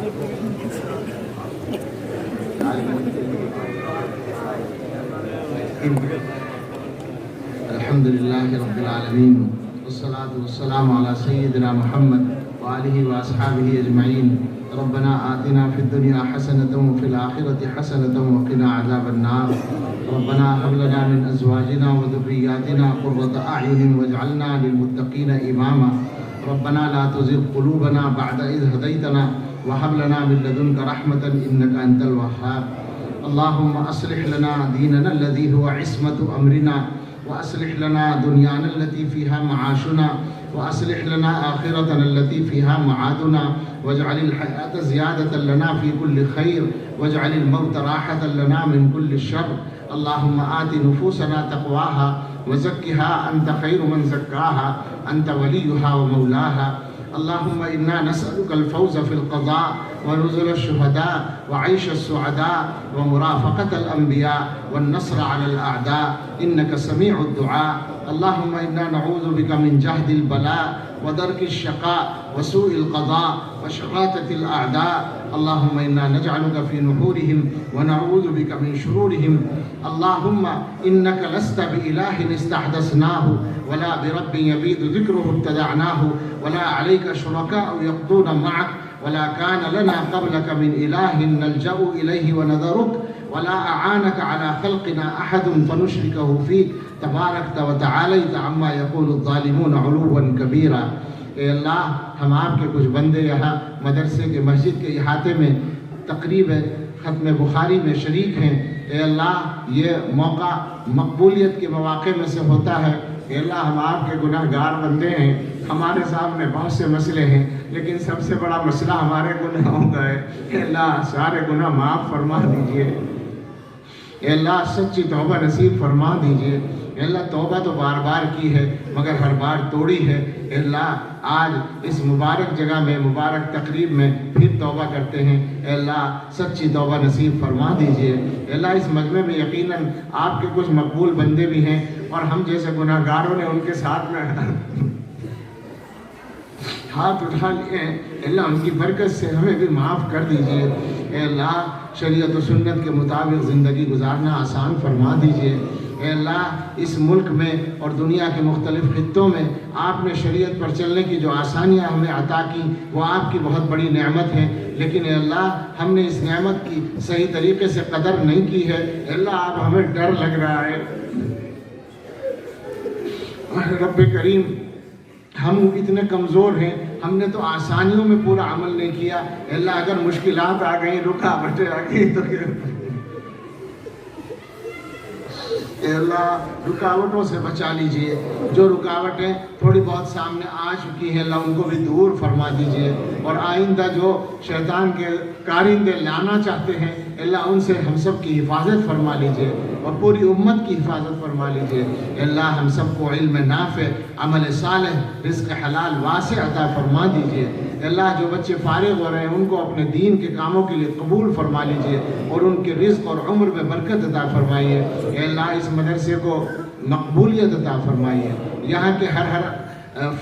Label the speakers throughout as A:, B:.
A: الحمد لله رب العالمين والصلاة والسلام على سيدنا محمد وآله وأصحابه أجمعين. ربنا آتنا في الدنيا حسنة وفي الآخرة حسنة وقنا عذاب النار. ربنا هب لنا من أزواجنا وذرياتنا قرة أعين واجعلنا للمتقين إماما. ربنا لا تزغ قلوبنا بعد إذ هديتنا وهب لنا من لدنك رحمة إنك أنت الوهاب. اللهم أصلح لنا ديننا الذي هو عصمة أمرنا، وأصلح لنا دنيانا التي فيها معاشنا، وأصلح لنا آخرتنا التي فيها معادنا، واجعل الحياة زيادة لنا في كل خير، واجعل الموت راحة لنا من كل شر. اللهم آت نفوسنا تقواها وزكها أنت خير من زكاها، أنت وليها ومولاها. اللهم إنا نسألك الفوز في القضاء ونزل الشهداء وعيش السعداء ومرافقة الأنبياء والنصر على الأعداء، إنك سميع الدعاء. اللهم إنا نعوذ بك من جهد البلاء ودرك الشقاء وسوء القضاء وشماتة الأعداء. اللهم إنا نجعلك في نحورهم ونعوذ بك من شرورهم. اللهم إنك لست بإله استحدثناه ولا برب يبيد ذكره ابتدعناه، ولا عليك شركاء يقضون معك، ولا كان لنا قبلك من إله نلجأ إليه ونذرك، ولا أعانك على خلقنا أحد فنشركه فيك. تباركت وتعاليت عما يقول الظالمون علوا كبيرا. اے اللہ، ہم آپ کے کچھ بندے یہاں مدرسے کے مسجد کے احاطے میں تقریب ختم بخاری میں شریک ہیں. اے اللہ، یہ موقع مقبولیت کے مواقع میں سے ہوتا ہے. اے اللہ، ہم آپ کے گناہ گار بندے ہیں. ہمارے سامنے بہت سے مسئلے ہیں، لیکن سب سے بڑا مسئلہ ہمارے گناہوں کا ہے. اے اللہ، سارے گناہ معاف فرما دیجئے. اے اللہ، سچی توبہ نصیب فرما دیجئے. اے اللہ، توبہ تو بار بار کی ہے مگر ہر بار توڑی ہے. اے اللہ، آج اس مبارک جگہ میں مبارک تقریب میں پھر توبہ کرتے ہیں. اے اللہ، سچی توبہ نصیب فرما دیجئے. اے اللہ، اس مجمع میں یقیناً آپ کے کچھ مقبول بندے بھی ہیں، اور ہم جیسے گناہ گاروں نے ان کے ساتھ میں ہاتھ اٹھا لیے ہیں. اللہ، ان کی برکت سے ہمیں بھی معاف کر دیجئے. اے اللہ، شریعت و سنت کے مطابق زندگی گزارنا آسان فرما دیجئے. اے اللہ، اس ملک میں اور دنیا کے مختلف خطوں میں آپ نے شریعت پر چلنے کی جو آسانیاں ہمیں عطا کی وہ آپ کی بہت بڑی نعمت ہے. لیکن اے اللہ، ہم نے اس نعمت کی صحیح طریقے سے قدر نہیں کی ہے. اے اللہ، آپ ہمیں ڈر لگ رہا ہے. رب کریم، ہم اتنے کمزور ہیں، ہم نے تو آسانیوں میں پورا عمل نہیں کیا. اے اللہ، اگر مشکلات آ گئی، رکاوٹیں آ گئی تو اے اللہ، رکاوٹوں سے بچا لیجئے. جو رکاوٹیں تھوڑی بہت سامنے آ چکی ہیں، اللہ ان کو بھی دور فرما دیجئے. اور آئندہ جو شیطان کے کارندے لانا چاہتے ہیں، اللہ ان سے ہم سب کی حفاظت فرما لیجئے اور پوری امت کی حفاظت فرما لیجئے. اللہ، ہم سب کو علم نافع، عمل صالح، رزق حلال واسع عطا فرما دیجئے. اللہ، جو بچے فارغ ہو رہے ہیں ان کو اپنے دین کے کاموں کے لیے قبول فرما لیجئے اور ان کے رزق اور عمر میں برکت عطا فرمائیے. اے اللہ، اس مدرسے کو مقبولیت عطا فرمائیے. یہاں کے ہر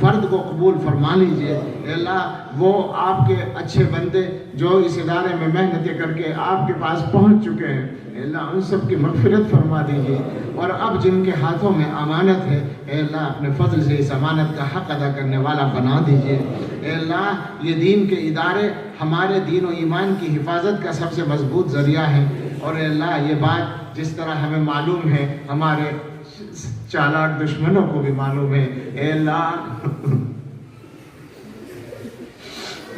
A: فرد کو قبول فرما لیجئے. اے اللہ، وہ آپ کے اچھے بندے جو اس ادارے میں محنتیں کر کے آپ کے پاس پہنچ چکے ہیں، اے اللہ ان سب کی مغفرت فرما دیجئے. اور اب جن کے ہاتھوں میں امانت ہے، اے اللہ اپنے فضل سے اس امانت کا حق ادا کرنے والا بنا دیجئے. اے اللہ، یہ دین کے ادارے ہمارے دین و ایمان کی حفاظت کا سب سے مضبوط ذریعہ ہیں. اور اے اللہ، یہ بات جس طرح ہمیں معلوم ہے ہمارے چالاک دشمنوں کو بھی معلوم ہے. اے اللہ،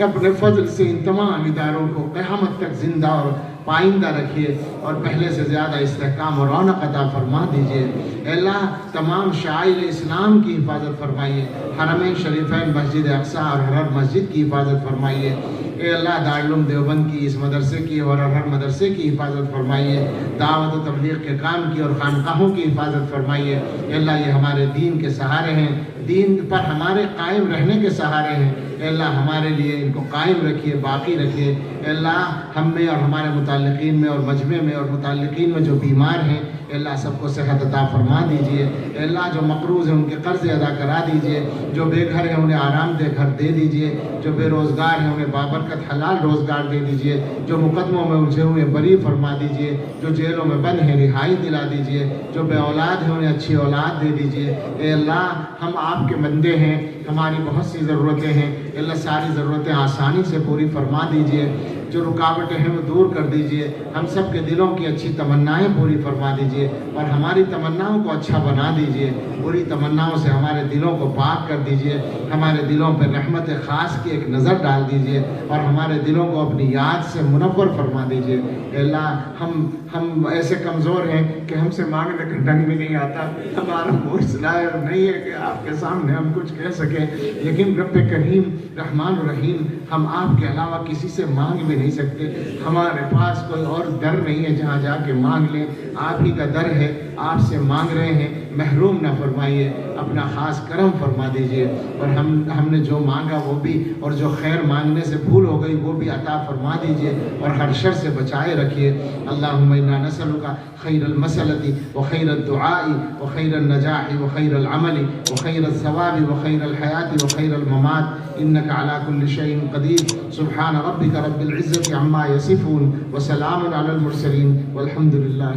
A: اپنے فضل سے ان تمام اداروں کو قیامت تک زندہ اور پائندہ رکھیے اور پہلے سے زیادہ استحکام اور رونق عطا فرما دیجئے. اے اللہ، تمام شعائر اسلام کی حفاظت فرمائیے. حرمین شریفین، مسجد اقصی اور ہر مسجد کی حفاظت فرمائیے. اے اللہ، دارالعلوم دیوبند کی، اس مدرسے کی اور ہر مدرسے کی حفاظت فرمائیے. دعوت و تبلیغ کے کام کی اور خانقاہوں کی حفاظت فرمائیے. اے اللہ، یہ ہمارے دین کے سہارے ہیں، دین پر ہمارے قائم رہنے کے سہارے ہیں. اے اللہ، ہمارے لیے ان کو قائم رکھیے، باقی رکھیے. اے اللہ، ہم میں اور ہمارے متعلقین میں اور مجمع میں اور متعلقین میں جو بیمار ہیں، اے اللہ سب کو صحت عطا فرما دیجئے، اے اللہ جو مقروض ہیں ان کے قرض ادا کرا دیجئے، جو بے گھر ہیں انہیں آرام دہ گھر دے دیجئے، جو بے روزگار ہیں انہیں بابرکت حلال روزگار دے دیجئے، جو مقدموں میں الجھے ہوئے بری فرما دیجئے، جو جیلوں میں بند ہیں رہائی دلا دیجئے، جو بے اولاد ہیں انہیں اچھی اولاد دے دیجئے۔ اے اللہ ہم آپ کے بندے ہیں، ہماری بہت سی ضرورتیں ہیں، اے اللہ ساری ضرورتیں آسانی سے پوری فرما دیجئے، جو رکاوٹیں ہیں وہ دور کر دیجئے، ہم سب کے دلوں کی اچھی تمنائیں پوری فرما دیجئے اور ہماری تمناؤں کو اچھا بنا دیجئے، پوری تمناؤں سے ہمارے دلوں کو پاک کر دیجئے، ہمارے دلوں پر رحمت خاص کی ایک نظر ڈال دیجئے اور ہمارے دلوں کو اپنی یاد سے منور فرما دیجئے۔ اے اللہ ہم ایسے کمزور ہیں کہ ہم سے مانگنے کا ڈھنگ بھی نہیں آتا، ہمارا وہ صلاحیت نہیں ہے کہ آپ کے سامنے ہم کچھ کہہ سکیں، لیکن رب کریم رحمان الرحیم ہم آپ کے علاوہ کسی سے مانگ بھی نہیں سکتے، ہمارے پاس کوئی اور در نہیں ہے جہاں جا کے مانگ لیں، آپ ہی کا در ہے، آپ سے مانگ رہے ہیں، محروم نہ فرمائیے، اپنا خاص کرم فرما دیجئے اور ہم نے جو مانگا وہ بھی اور جو خیر مانگنے سے بھول ہو گئی وہ بھی عطا فرما دیجئے اور ہر شر سے بچائے رکھیے۔ اللہم انا نسألک خیر المسألة وخیر الدعاء وخیر النجاح وخیر العمل وخیر الثواب وخیر الحیاة وخیر الممات انک علی کل شیء قدیر۔ سبحان ربک رب العزة عما یصفون وسلام علی المرسلین والحمد للہ۔